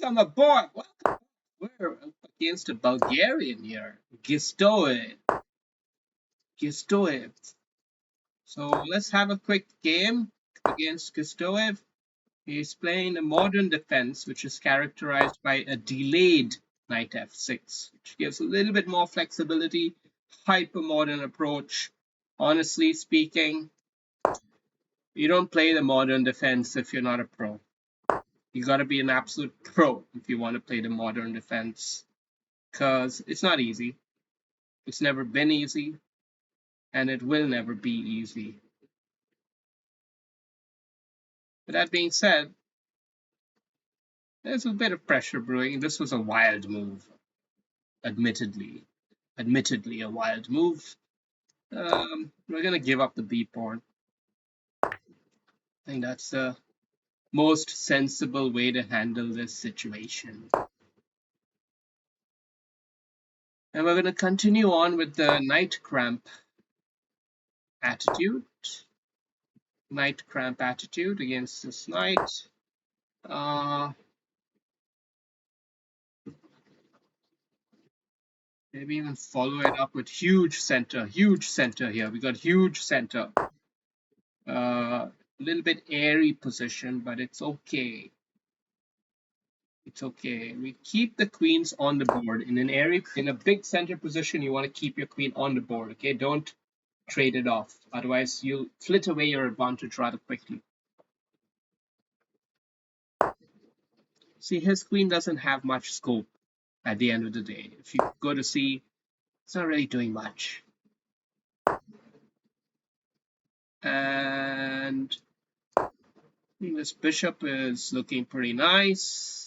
welcome aboard. Welcome. We're up against a Bulgarian here, Gistoev. Gistoev. So let's have a quick game against Gistoev. He's playing a modern defense, which is characterized by a delayed knight f6, which gives a little bit more flexibility, hyper modern approach. Honestly speaking, you don't play the modern defense if you're not a pro. You got to be an absolute pro if you want to play the modern defense, because it's not easy. It's never been easy, and it will never be easy. With that being said, there's a bit of pressure brewing. This was a wild move, admittedly. Admittedly, a wild move. We're going to give up the B pawn. I think that's the most sensible way to handle this situation. And we're going to continue on with the knight cramp attitude. Knight cramp attitude against this knight. Maybe even follow it up with huge center here. We got huge center. A little bit airy position, but it's okay. It's okay. We keep the queens on the board. In a big center position, you want to keep your queen on the board. Okay, don't trade it off. Otherwise, you'll flit away your advantage rather quickly. See, his queen doesn't have much scope at the end of the day. If you go to see, it's not really doing much. And this bishop is looking pretty nice.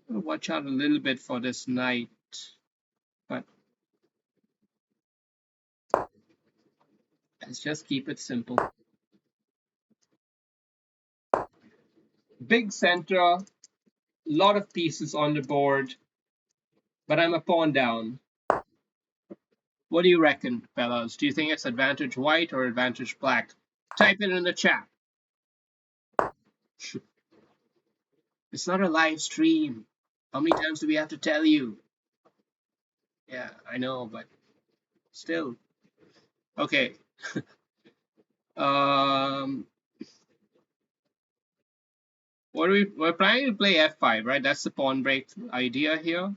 Watch out a little bit for this knight, but let's just keep it simple. Big center, a lot of pieces on the board, but I'm a pawn down. What do you reckon, fellas? Do you think it's advantage white or advantage black? Type it in the chat. It's not a live stream. How many times do we have to tell you? Yeah, I know, but still. Okay. We're planning to play f5, right? That's the pawn break idea here,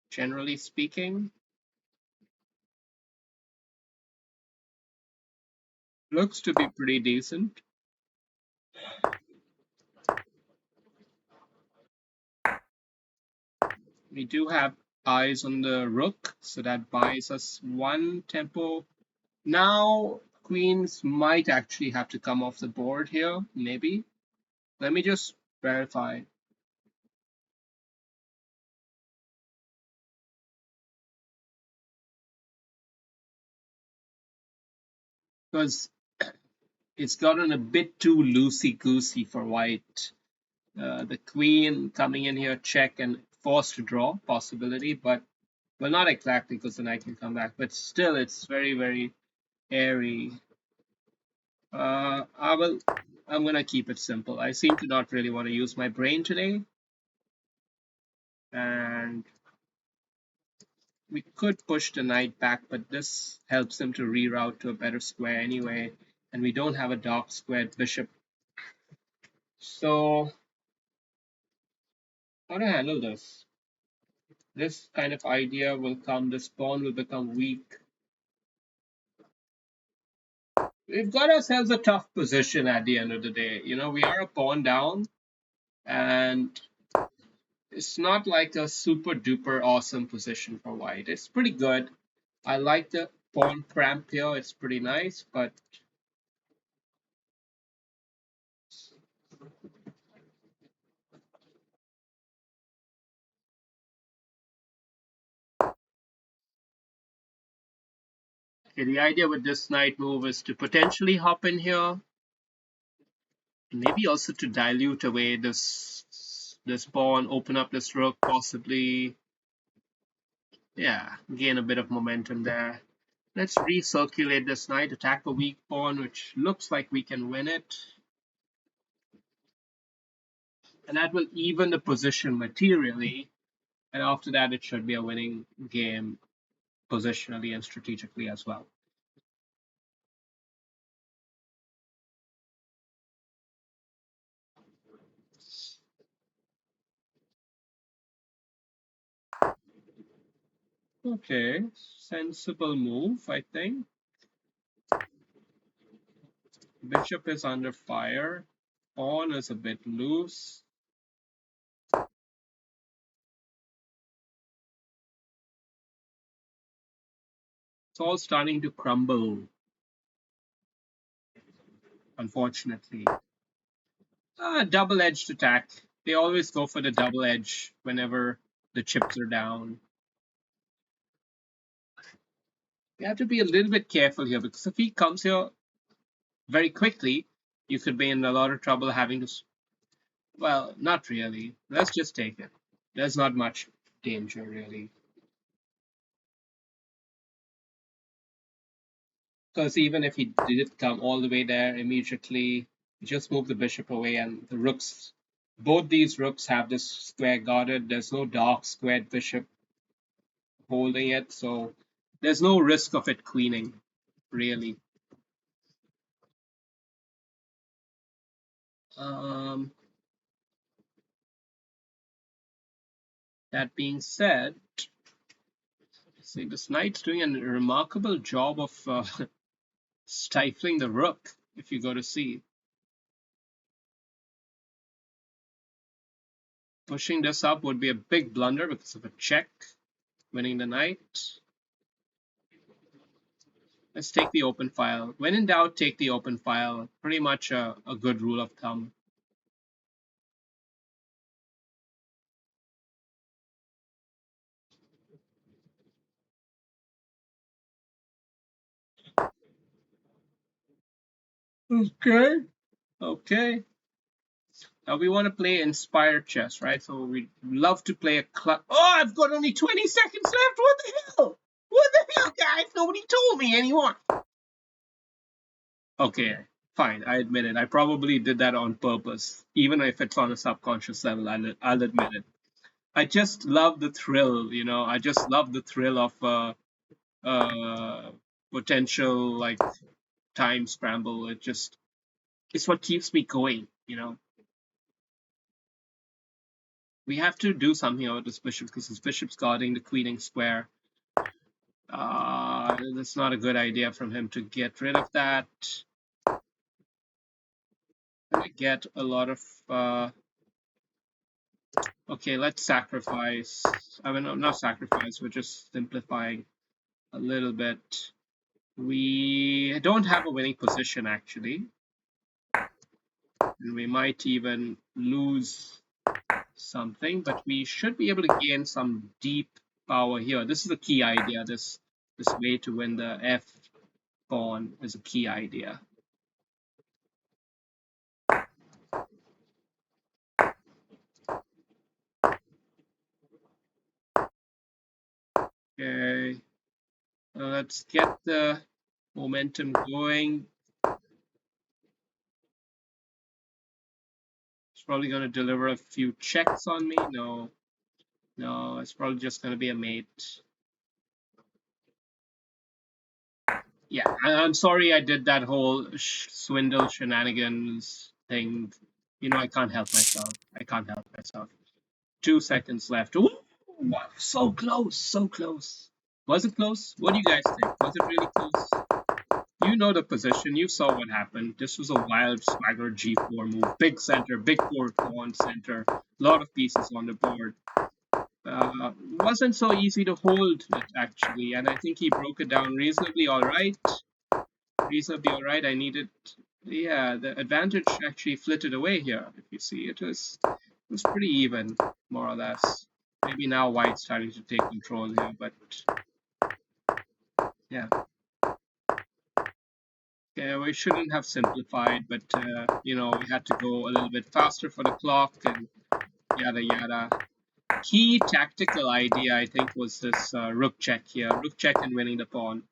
generally speaking. Looks to be pretty decent. We do have eyes on the rook, so that buys us one tempo. Now queens might actually have to come off the board here, maybe. Let me just verify. Because it's gotten a bit too loosey-goosey for white. The queen coming in here, check and forced to draw, possibility, but well, not exactly because the knight can come back, but still it's very, very airy. I'm gonna keep it simple. I seem to not really want to use my brain today. And we could push the knight back, but this helps him to reroute to a better square anyway. And we don't have a dark squared bishop. So how to handle this? This kind of idea will come, this pawn will become weak. We've got ourselves a tough position at the end of the day. You know, we are a pawn down, and it's not like a super duper awesome position for white. It's pretty good. I like the pawn cramp here. It's pretty nice, but okay, the idea with this knight move is to potentially hop in here, maybe also to dilute away this pawn, open up this rook, possibly. Yeah, gain a bit of momentum there. Let's recirculate this knight, attack a weak pawn, which looks like we can win it. and that will even the position materially. And after that, it should be a winning game positionally and strategically as well. Okay, sensible move, I think. Bishop is under fire. Pawn is a bit loose. It's all starting to crumble, unfortunately. Double-edged attack. They always go for the double edge whenever the chips are down. You have to be a little bit careful here because if he comes here very quickly, you could be in a lot of trouble having to. Well, not really. Let's just take it. There's not much danger, really. Because even if he did come all the way there immediately, just move the bishop away and the rooks. Both these rooks have this square guarded. There's no dark squared bishop holding it, so there's no risk of it queening, really. Um, that being said, see, this knight's doing a remarkable job of stifling the rook, if you go to see. Pushing this up would be a big blunder because of a check, winning the knight. Let's take the open file. When in doubt, take the open file. Pretty much a good rule of thumb. Okay. Okay. Now we want to play inspired chess, right? So we love to play a club. Oh, I've got only 20 seconds left. What the hell? What the hell, guys? Nobody told me anyone. Okay, fine. I admit it. I probably did that on purpose. Even if it's on a subconscious level, I'll admit it. I just love the thrill, you know. I just love the thrill of uh, potential like time scramble. It's what keeps me going, you know. We have to do something about this bishop because this bishop's guarding the queening square. That's not a good idea from him to get rid of that. I get a lot of. Okay, let's sacrifice. I mean, not sacrifice. We're just simplifying a little bit. We don't have a winning position actually, and we might even lose something, but we should be able to gain some deep power here. This is a key idea. This way to win the F pawn is a key idea. Okay, let's get the momentum going. It's probably going to deliver a few checks on me. No, it's probably just going to be a mate. Yeah, I'm sorry I did that whole swindle shenanigans thing. You know, I can't help myself. I can't help myself. 2 seconds left. Ooh, wow, so close, so close. Was it close? What do you guys think? Was it really close? You know the position. You saw what happened. This was a wild swagger G4 move. Big center, big forward pawn center. A lot of pieces on the board. Wasn't so easy to hold it actually, and I think he broke it down reasonably all right. Reasonably all right. I needed, yeah, the advantage actually flitted away here. If you see, it was pretty even, more or less. Maybe now White's starting to take control here, but yeah. Yeah, we shouldn't have simplified, but you know, we had to go a little bit faster for the clock and yada yada. Key tactical idea, I think, was this rook check here. Rook check and winning the pawn.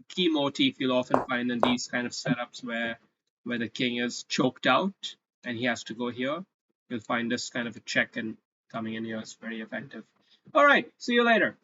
Key motif you'll often find in these kind of setups where the king is choked out and he has to go here. you'll find this kind of a check and coming in here is very effective. All right, see you later.